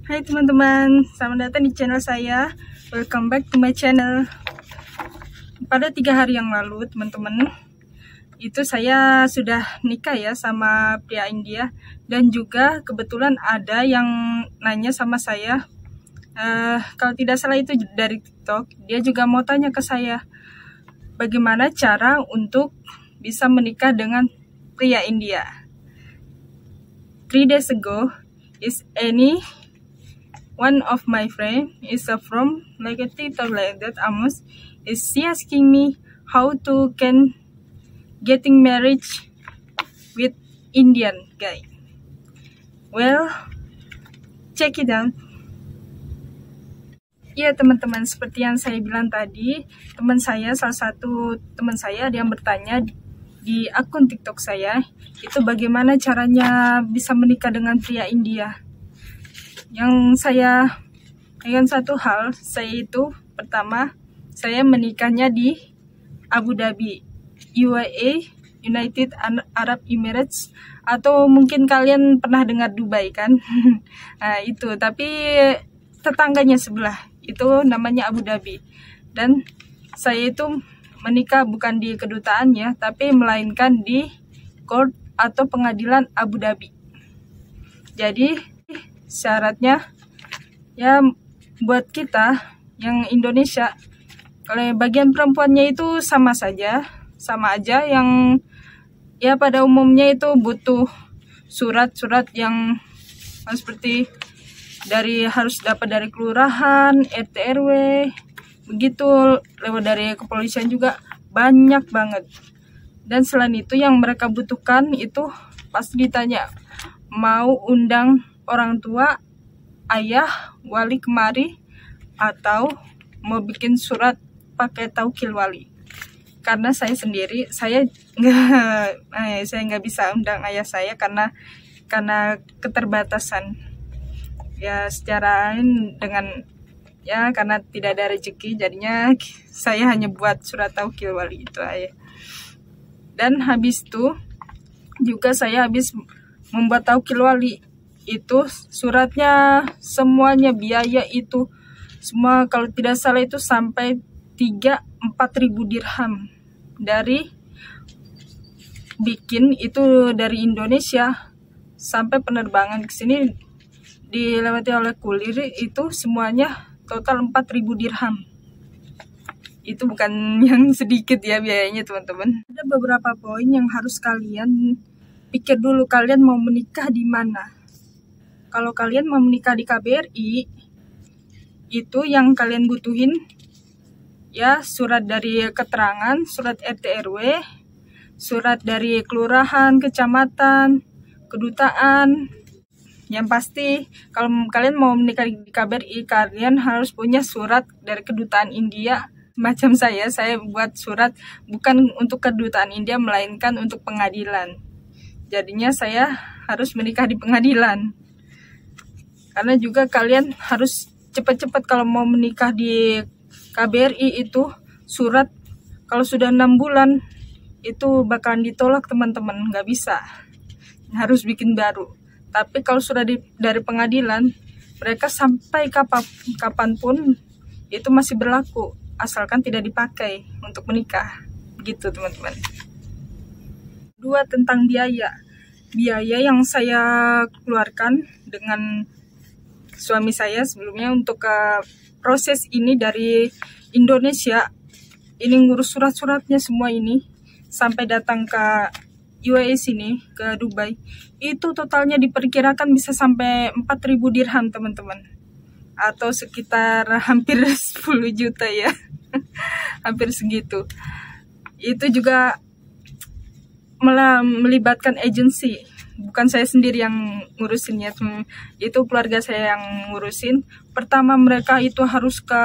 Hai teman-teman, selamat datang di channel saya. Welcome back to my channel. Pada 3 hari yang lalu teman-teman, itu saya sudah nikah ya sama pria India. Dan juga kebetulan ada yang nanya sama saya, kalau tidak salah itu dari TikTok. Dia juga mau tanya ke saya, bagaimana cara untuk bisa menikah dengan pria India. 3 days ago, one of my friend is from like a TikTok like that, Amos, is she asking me how to can getting marriage with Indian guy. Well, check it out. Ya teman-teman, seperti yang saya bilang tadi, salah satu teman saya ada yang bertanya di akun TikTok saya, itu bagaimana caranya bisa menikah dengan pria India. Yang saya ingat satu hal, saya itu pertama saya menikahnya di Abu Dhabi, UAE, United Arab Emirates, atau mungkin kalian pernah dengar Dubai kan. Nah, itu, tapi tetangganya sebelah, itu namanya Abu Dhabi. Dan saya itu menikah bukan di kedutaan ya, tapi melainkan di court atau pengadilan Abu Dhabi. Jadi syaratnya ya buat kita yang Indonesia, kalau bagian perempuannya itu sama aja, yang ya pada umumnya itu butuh surat-surat yang seperti harus dapat dari kelurahan, RT RW, begitu, lewat dari kepolisian juga banyak banget. Dan selain itu yang mereka butuhkan itu pasti ditanya, mau undang orang tua, ayah, wali kemari, atau mau bikin surat pakai taukil wali. Karena saya sendiri, saya nggak bisa undang ayah saya karena keterbatasan ya secara dengan ya, karena tidak ada rezeki, jadinya saya hanya buat surat taukil wali itu aja. Dan habis itu juga saya habis membuat taukil wali itu, suratnya semuanya biaya itu semua kalau tidak salah itu sampai 3-4 ribu dirham, dari bikin itu dari Indonesia sampai penerbangan ke sini dilewati oleh kulir, itu semuanya total 4.000 dirham. Itu bukan yang sedikit ya biayanya teman-teman. Ada beberapa poin yang harus kalian pikir dulu, kalian mau menikah di mana. Kalau kalian mau menikah di KBRI, itu yang kalian butuhin ya surat dari keterangan, surat RT RW, surat dari kelurahan, kecamatan, kedutaan. Yang pasti kalau kalian mau menikah di KBRI, kalian harus punya surat dari kedutaan India. Macam saya buat surat bukan untuk kedutaan India, melainkan untuk pengadilan. Jadinya saya harus menikah di pengadilan. Karena juga kalian harus cepat-cepat kalau mau menikah di KBRI itu, surat kalau sudah 6 bulan itu bakalan ditolak teman-teman, nggak bisa, harus bikin baru. Tapi kalau sudah dari pengadilan, mereka sampai kapanpun itu masih berlaku, asalkan tidak dipakai untuk menikah, gitu teman-teman. Dua, tentang biaya yang saya keluarkan dengan suami saya sebelumnya untuk proses ini dari Indonesia, ini ngurus surat-suratnya semua ini sampai datang ke UAE sini, ke Dubai, itu totalnya diperkirakan bisa sampai 4.000 dirham teman-teman, atau sekitar hampir 10 juta ya. Hampir segitu. Itu juga melibatkan agensi, bukan saya sendiri yang ngurusinnya, itu keluarga saya yang ngurusin. Pertama mereka itu harus ke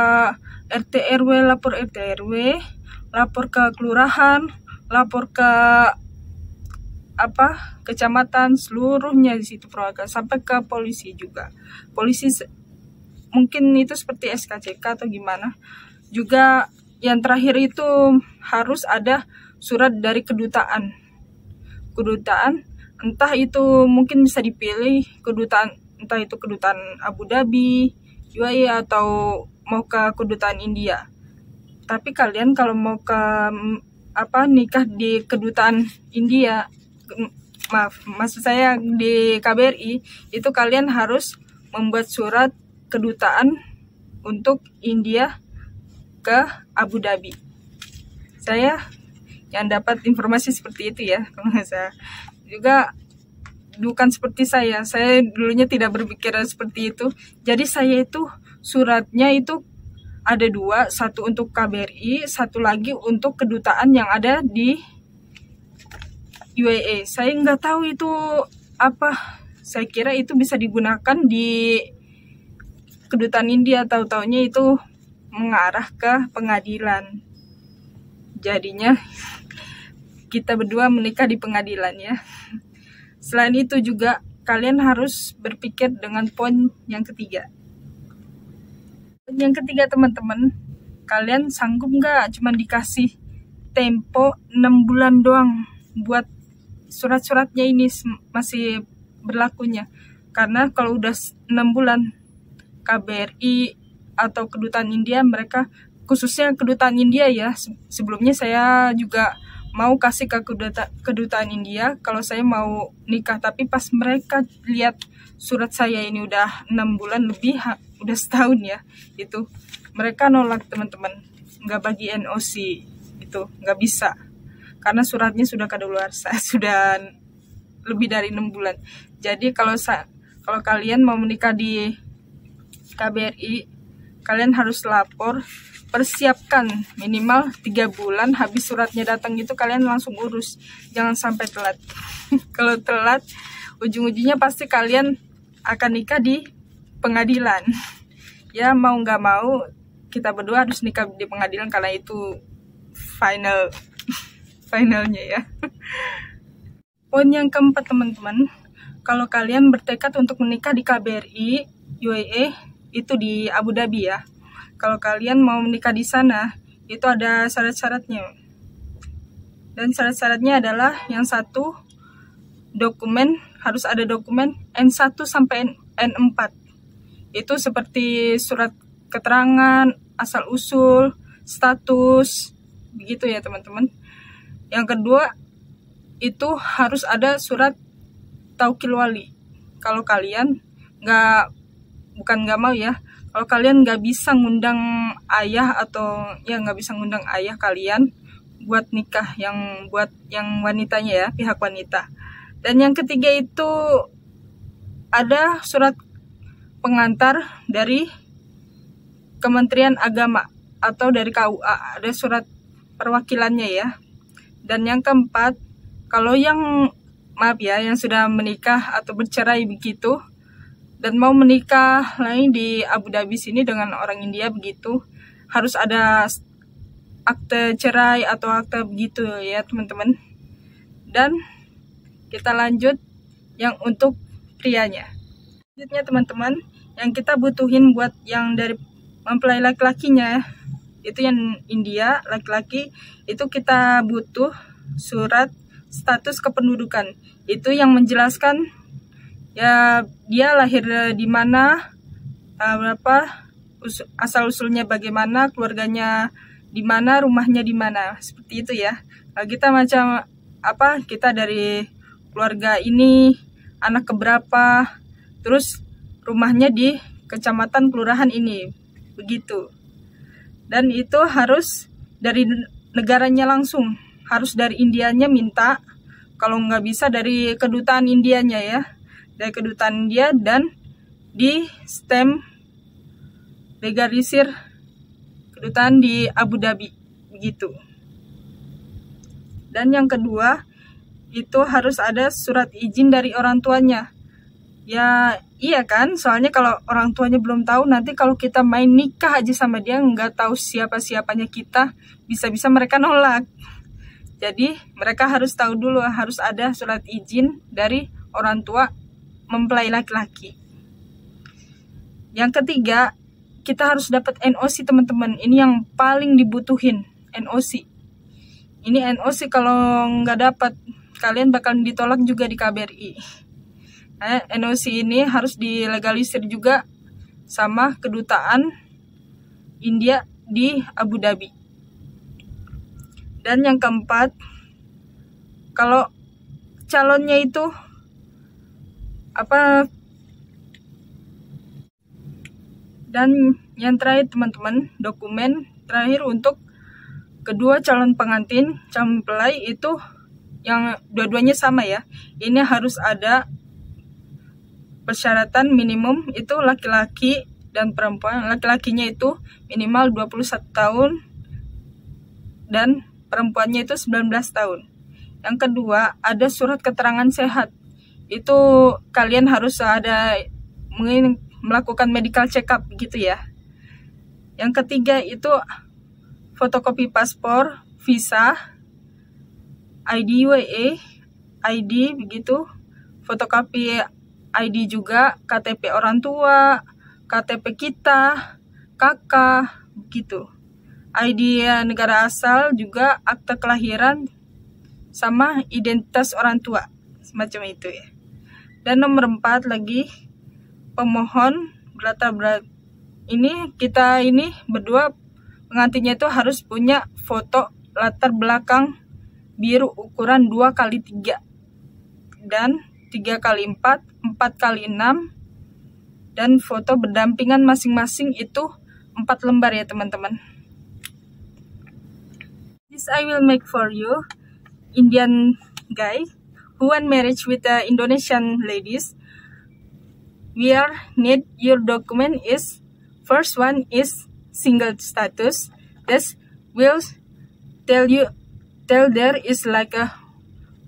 RT RW, lapor RT RW, lapor ke kelurahan, lapor ke kecamatan, seluruhnya di situ perwakilan, sampai ke polisi juga. Polisi mungkin itu seperti SKCK atau gimana. Juga yang terakhir itu harus ada surat dari kedutaan, entah itu mungkin bisa dipilih kedutaan entah itu kedutaan Abu Dhabi, UAE, atau mau ke kedutaan India. Tapi kalian kalau mau ke nikah di kedutaan India, maksud saya di KBRI, itu kalian harus membuat surat kedutaan untuk India ke Abu Dhabi. Saya yang dapat informasi seperti itu ya, kalau nggak salah. Juga bukan seperti saya dulunya tidak berpikir seperti itu. Jadi saya itu suratnya itu ada 2, satu untuk KBRI, satu lagi untuk kedutaan yang ada di UAE. Saya nggak tahu itu apa. Saya kira itu bisa digunakan di kedutaan India, tahu-taunya itu mengarah ke pengadilan. Jadinya kita berdua menikah di pengadilan ya. Selain itu juga kalian harus berpikir dengan poin yang ketiga. Poin yang ketiga teman-teman, kalian sanggup nggak cuma dikasih tempo 6 bulan doang buat surat-suratnya ini masih berlakunya. Karena kalau udah 6 bulan KBRI atau kedutaan India, mereka khususnya kedutaan India ya, sebelumnya saya juga mau kasih ke kedutaan India kalau saya mau nikah, tapi pas mereka lihat surat saya ini udah 6 bulan lebih, udah setahun ya, itu mereka nolak teman-teman, nggak bagi NOC, itu nggak bisa karena suratnya sudah kadaluarsa, sudah lebih dari 6 bulan. Jadi kalau kalian mau menikah di KBRI, kalian harus lapor, persiapkan minimal 3 bulan, habis suratnya datang gitu kalian langsung urus, jangan sampai telat. Kalau telat, ujung-ujungnya pasti kalian akan nikah di pengadilan. Ya mau nggak mau, kita berdua harus nikah di pengadilan karena itu finalnya ya. Poin yang keempat teman-teman, kalau kalian bertekad untuk menikah di KBRI, UAE, itu di Abu Dhabi ya. Kalau kalian mau menikah di sana, itu ada syarat-syaratnya. Dan syarat-syaratnya adalah yang satu, harus ada dokumen N1 sampai N4. Itu seperti surat keterangan, asal-usul, status, begitu ya teman-teman. Yang kedua, itu harus ada surat taukil wali. Kalau kalian bukan nggak mau ya, kalau kalian nggak bisa ngundang ayah atau ya nggak bisa ngundang ayah kalian buat nikah, buat yang wanitanya ya, pihak wanita. Dan yang ketiga itu ada surat pengantar dari Kementerian Agama atau dari KUA, ada surat perwakilannya ya. Dan yang keempat, kalau yang sudah menikah atau bercerai begitu dan mau menikah lain di Abu Dhabi sini dengan orang India begitu, harus ada akte cerai atau akte begitu ya teman-teman. Dan kita lanjut yang untuk prianya. Selanjutnya teman-teman, yang kita butuhin buat yang dari mempelai laki-lakinya, itu yang India laki-laki, itu kita butuh surat status kependudukan. Itu yang menjelaskan ya dia lahir di mana, asal-usulnya bagaimana, keluarganya di mana, rumahnya di mana, seperti itu ya. Nah, kita kita dari keluarga ini, anak keberapa, terus rumahnya di kecamatan kelurahan ini, begitu. Dan itu harus dari negaranya langsung, harus dari Indianya minta, kalau nggak bisa dari kedutaan Indianya ya, dari kedutaan India, dan di stem legalisir kedutaan di Abu Dhabi, begitu. Dan yang kedua, itu harus ada surat izin dari orang tuanya. Ya iya kan, soalnya kalau orang tuanya belum tahu, nanti kalau kita main nikah aja sama dia, nggak tahu siapa-siapanya kita, bisa-bisa mereka nolak. Jadi mereka harus tahu dulu, harus ada surat izin dari orang tua mempelai laki-laki. Yang ketiga, kita harus dapat NOC teman-teman. Ini yang paling dibutuhin, NOC. Ini NOC kalau nggak dapat, kalian bakal ditolak juga di KBRI. NOC ini harus dilegalisir juga sama kedutaan India di Abu Dhabi. Dan yang keempat, kalau calonnya itu dan yang terakhir teman-teman, dokumen terakhir untuk kedua calon pengantin, calon mempelai itu yang dua-duanya sama ya. Ini harus ada persyaratan minimum itu laki-laki dan perempuan. Laki-lakinya itu minimal 21 tahun dan perempuannya itu 19 tahun. Yang kedua, ada surat keterangan sehat. Itu kalian harus ada melakukan medical check up gitu ya. Yang ketiga itu fotokopi paspor, visa, ID UAE, ID begitu, fotokopi ID juga, KTP orang tua, KTP kita, KK begitu. ID negara asal juga, akta kelahiran sama identitas orang tua, semacam itu ya. Dan nomor 4 lagi, pemohon berlatar belakang ini, kita ini berdua pengantinnya itu harus punya foto latar belakang biru ukuran 2x3 dan 3x4, 4x6, dan foto berdampingan masing-masing itu 4 lembar ya teman-teman. This I will make for you. Indian guy who want marriage with the Indonesian ladies. We need your document is, first one is single status. This will tell there is like a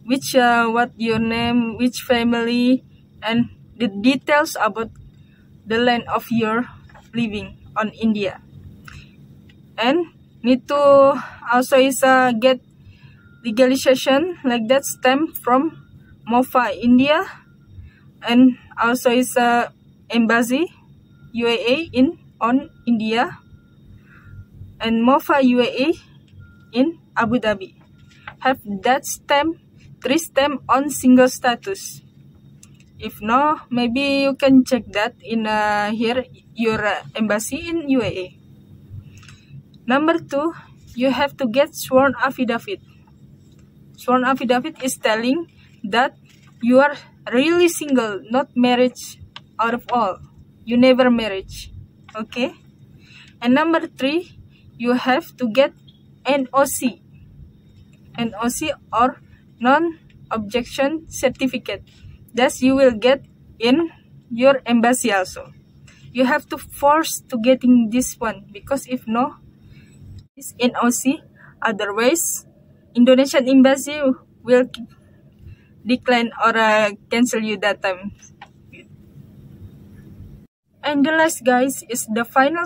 which what your name, which family, and the details about the land of your living on India. And need to also is get legalization like that stamp from MOFA India, and also is embassy UAE on India, and MOFA UAE in Abu Dhabi. Have that stamp, 3 stamp on single status. If no, maybe you can check that in here your embassy in UAE. Number 2, you have to get sworn affidavit. Sworn affidavit is telling that you are really single, not marriage out of all. You never marriage. Okay? And number 3, you have to get NOC. NOC or non-objection certificate. That you will get in your embassy also. You have to force to getting this one, because if no, this NOC, otherwise Indonesian embassy will decline or cancel you that time. And the last guys is the final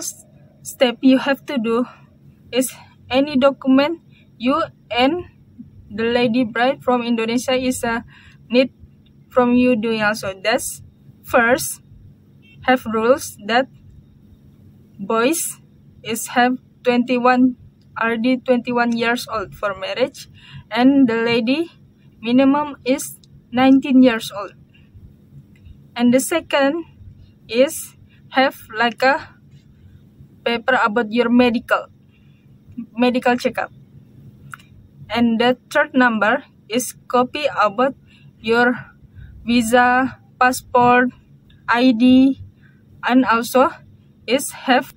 step you have to do is any document you and the lady bride from Indonesia is need from you doing also. That's first, have rules that boys is have 21 years old for marriage, and the lady minimum is 19 years old. And the second is have like a paper about your medical checkup. And the third number is copy about your visa, passport, ID, and also is have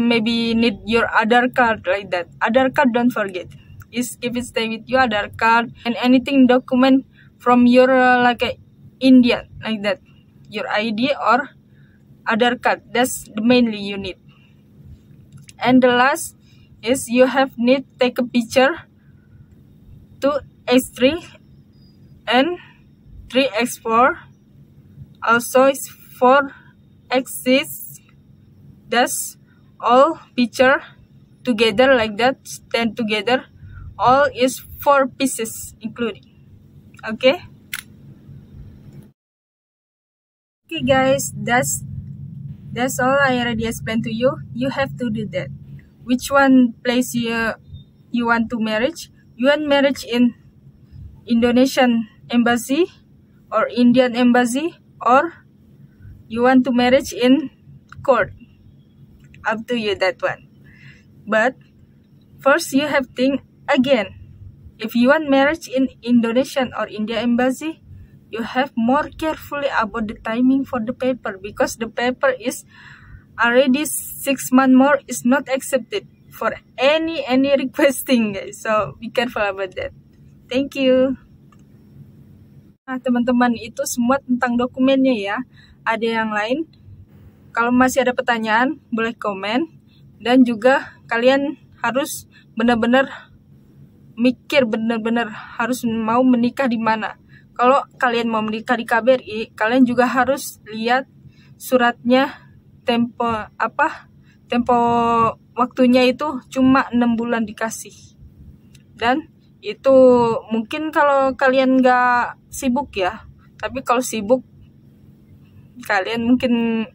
maybe need your Aadhaar card like that. Aadhaar card, don't forget. Is if it stay with you, Aadhaar card and anything document from your like a Indian like that, your ID or Aadhaar card. That's the mainly you need. And the last is you have need take a picture 2x3 and 3x4. Also is 4x6. That's all picture together like that, stand together. All is 4 pieces including. Okay guys, that's all I already explained to you. You have to do that. Which one place you want to marriage? You want marriage in Indonesian embassy or Indian embassy or you want to marriage in court. Up to you that one. But first you have think again. If you want marriage in Indonesian or India embassy, you have more carefully about the timing for the paper, because the paper is already 6 months more is not accepted for any requesting, guys. So be careful about that. Thank you. Nah, teman-teman, itu semua tentang dokumennya ya. Ada yang lain, kalau masih ada pertanyaan boleh komen. Dan juga kalian harus benar-benar mikir, benar-benar harus mau menikah di mana. Kalau kalian mau menikah di KBRI, kalian juga harus lihat suratnya, tempo waktunya itu cuma 6 bulan dikasih. Dan itu mungkin kalau kalian nggak sibuk ya, tapi kalau sibuk kalian mungkin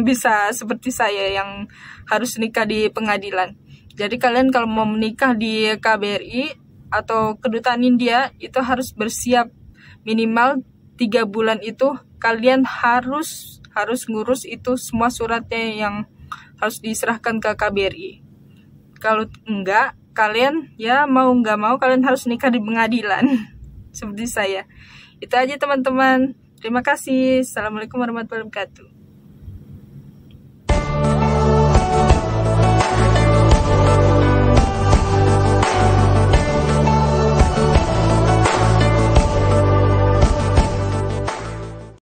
bisa seperti saya yang harus nikah di pengadilan. Jadi kalian kalau mau menikah di KBRI atau kedutaan India itu harus bersiap minimal 3 bulan itu kalian harus ngurus itu semua suratnya yang harus diserahkan ke KBRI. Kalau enggak, kalian ya mau nggak mau kalian harus nikah di pengadilan. Seperti saya. Itu aja teman-teman. Terima kasih. Assalamualaikum warahmatullahi wabarakatuh.